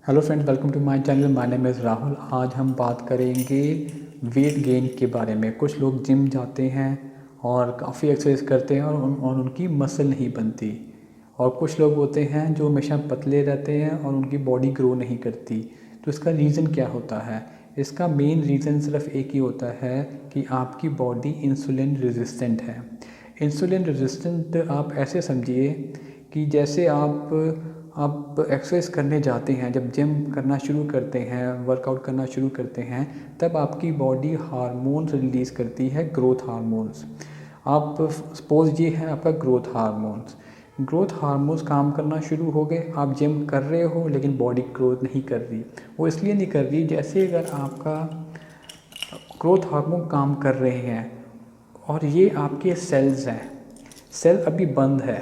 Hello friends, welcome to my channel. My name is Rahul. आज हम बात करेंगे वेट गेन के बारे में। कुछ लोग जिम जाते हैं और काफ़ी एक्सरसाइज करते हैं और उनकी मसल नहीं बनती, और कुछ लोग होते हैं जो हमेशा पतले रहते हैं और उनकी बॉडी ग्रो नहीं करती। तो इसका रीज़न क्या होता है? इसका मेन रीज़न सिर्फ एक ही होता है कि आपकी बॉडी इंसुलिन रेजिस्टेंट है। इंसुलिन रेजिस्टेंट आप ऐसे समझिए कि जैसे आप एक्सरसाइज करने जाते हैं, जब जिम करना शुरू करते हैं, वर्कआउट करना शुरू करते हैं, तब आपकी बॉडी हार्मोन्स रिलीज़ करती है, ग्रोथ हार्मोन्स। आप सपोज ये है आपका ग्रोथ हार्मोन्स काम करना शुरू हो गए। आप जिम कर रहे हो लेकिन बॉडी ग्रोथ नहीं कर रही। वो इसलिए नहीं कर रही, जैसे अगर आपका ग्रोथ हार्मोन काम कर रहे हैं और ये आपके सेल्स हैं, सेल अभी बंद है,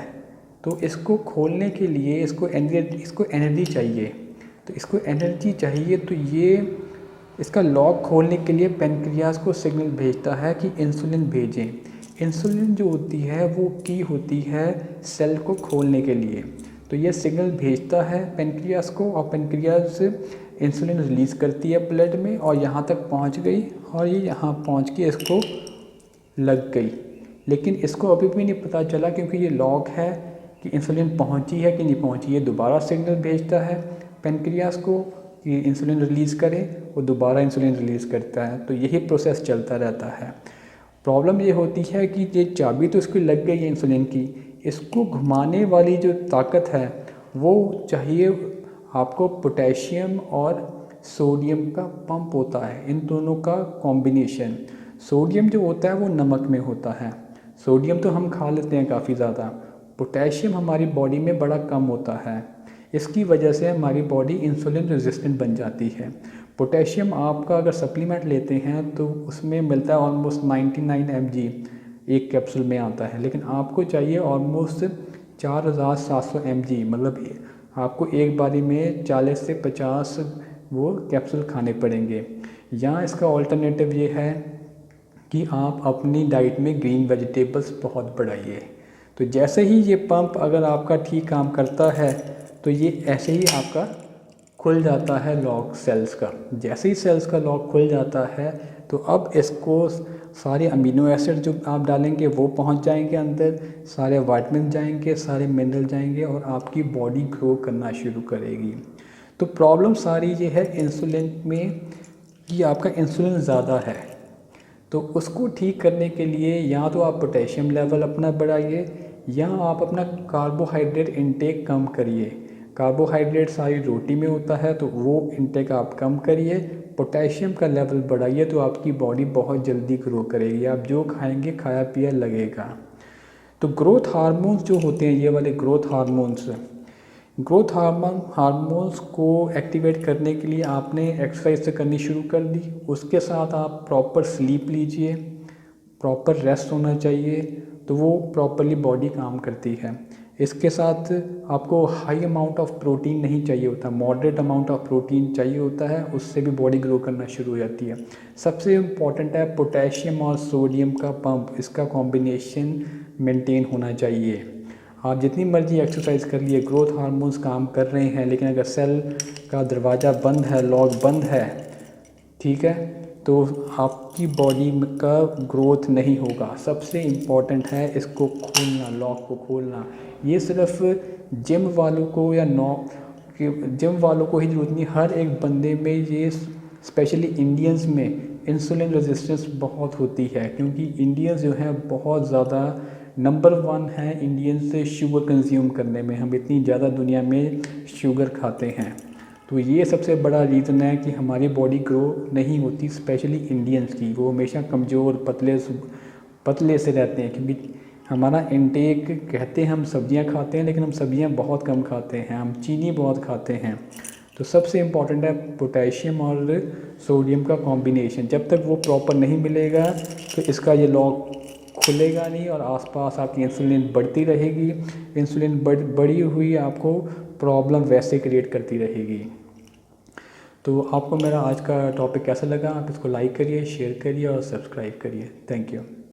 तो इसको खोलने के लिए इसको एनर्जी चाहिए। तो इसको एनर्जी चाहिए तो ये इसका लॉक खोलने के लिए पेनक्रियास को सिग्नल भेजता है कि इंसुलिन भेजें। इंसुलिन जो होती है वो की होती है सेल को खोलने के लिए। तो ये सिग्नल भेजता है पेनक्रियास को, और पेनक्रियास इंसुलिन रिलीज़ करती है ब्लड में, और यहाँ तक पहुँच गई, और ये यहाँ पहुँच के इसको लग गई। लेकिन इसको अभी भी नहीं पता चला, क्योंकि ये लॉक है कि इंसुलिन पहुंची है कि नहीं पहुंची। ये दोबारा सिग्नल भेजता है पेनक्रियास को कि इंसुलिन रिलीज़ करे, वो दोबारा इंसुलिन रिलीज़ करता है। तो यही प्रोसेस चलता रहता है। प्रॉब्लम ये होती है कि ये चाबी तो इसकी लग गई है इंसुलिन की, इसको घुमाने वाली जो ताकत है वो चाहिए आपको। पोटेशियम और सोडियम का पंप होता है, इन दोनों का कॉम्बिनेशन। सोडियम जो होता है वो नमक में होता है। सोडियम तो हम खा लेते हैं काफ़ी ज़्यादा, पोटेशियम हमारी बॉडी में बड़ा कम होता है। इसकी वजह से हमारी बॉडी इंसुलिन रेजिस्टेंट बन जाती है। पोटेशियम आपका अगर सप्लीमेंट लेते हैं तो उसमें मिलता है ऑलमोस्ट 99 mg एक कैप्सूल में आता है, लेकिन आपको चाहिए ऑलमोस्ट 4700 mg। मतलब आपको एक बारी में 40 से 50 वो कैप्सूल खाने पड़ेंगे। या इसका ऑल्टरनेटिव ये है कि आप अपनी डाइट में ग्रीन वेजिटेबल्स बहुत बढ़ाइए। तो जैसे ही ये पंप अगर आपका ठीक काम करता है तो ये ऐसे ही आपका खुल जाता है लॉक सेल्स का। जैसे ही सेल्स का लॉक खुल जाता है तो अब इसको सारे अमीनो एसिड जो आप डालेंगे वो पहुंच जाएंगे अंदर, सारे विटामिन जाएंगे, सारे मिनरल जाएंगे, और आपकी बॉडी ग्रो करना शुरू करेगी। तो प्रॉब्लम सारी ये है इंसुलिन में कि आपका इंसुलिन ज़्यादा है। तो उसको ठीक करने के लिए या तो आप पोटेशियम लेवल अपना बढ़ाइए, या आप अपना कार्बोहाइड्रेट इंटेक कम करिए। कार्बोहाइड्रेट सारी रोटी में होता है, तो वो इंटेक आप कम करिए। पोटेशियम का लेवल बढ़ाइए तो आपकी बॉडी बहुत जल्दी ग्रो करेगी। आप जो खाएंगे खाया पिया लगेगा। तो ग्रोथ हार्मोन्स जो होते हैं, ये वाले ग्रोथ हार्मोन्स को एक्टिवेट करने के लिए आपने एक्सरसाइज से करनी शुरू कर दी। उसके साथ आप प्रॉपर स्लीप लीजिए, प्रॉपर रेस्ट होना चाहिए, तो वो प्रॉपरली बॉडी काम करती है। इसके साथ आपको हाई अमाउंट ऑफ प्रोटीन नहीं चाहिए होता, मॉडरेट अमाउंट ऑफ प्रोटीन चाहिए होता है, उससे भी बॉडी ग्रो करना शुरू हो जाती है। सबसे इम्पॉर्टेंट है पोटेशियम और सोडियम का पंप, इसका कॉम्बिनेशन मेंटेन होना चाहिए। आप जितनी मर्जी एक्सरसाइज कर लिए, ग्रोथ हार्मोन्स काम कर रहे हैं, लेकिन अगर सेल का दरवाज़ा बंद है, लॉक बंद है, ठीक है, तो आपकी बॉडी का ग्रोथ नहीं होगा। सबसे इम्पॉर्टेंट है इसको खोलना, लॉक को खोलना। ये सिर्फ जिम वालों को या जिम वालों को ही ज़रूरत नहीं, हर एक बंदे में ये, स्पेशली इंडियंस में इंसुलिन रेजिस्टेंस बहुत होती है, क्योंकि इंडियंस जो हैं बहुत ज़्यादा नंबर 1 है इंडियंस से शुगर कंज्यूम करने में। हम इतनी ज़्यादा दुनिया में शुगर खाते हैं, तो ये सबसे बड़ा रीज़न है कि हमारी बॉडी ग्रो नहीं होती, स्पेशली इंडियंस की। वो हमेशा कमज़ोर पतले से रहते हैं, क्योंकि हमारा इनटेक, कहते हैं हम सब्जियां खाते हैं, लेकिन हम सब्जियां बहुत कम खाते हैं, हम चीनी बहुत खाते हैं। तो सबसे इम्पॉर्टेंट है पोटेशियम और सोडियम का कॉम्बिनेशन। जब तक वो प्रॉपर नहीं मिलेगा तो इसका ये लॉक खुलेगा नहीं, और आसपास आपकी इंसुलिन बढ़ती रहेगी। इंसुलिन बढ़ी हुई आपको प्रॉब्लम वैसे क्रिएट करती रहेगी। तो आपको मेरा आज का टॉपिक कैसा लगा? आप इसको लाइक करिए, शेयर करिए और सब्सक्राइब करिए। Thank you.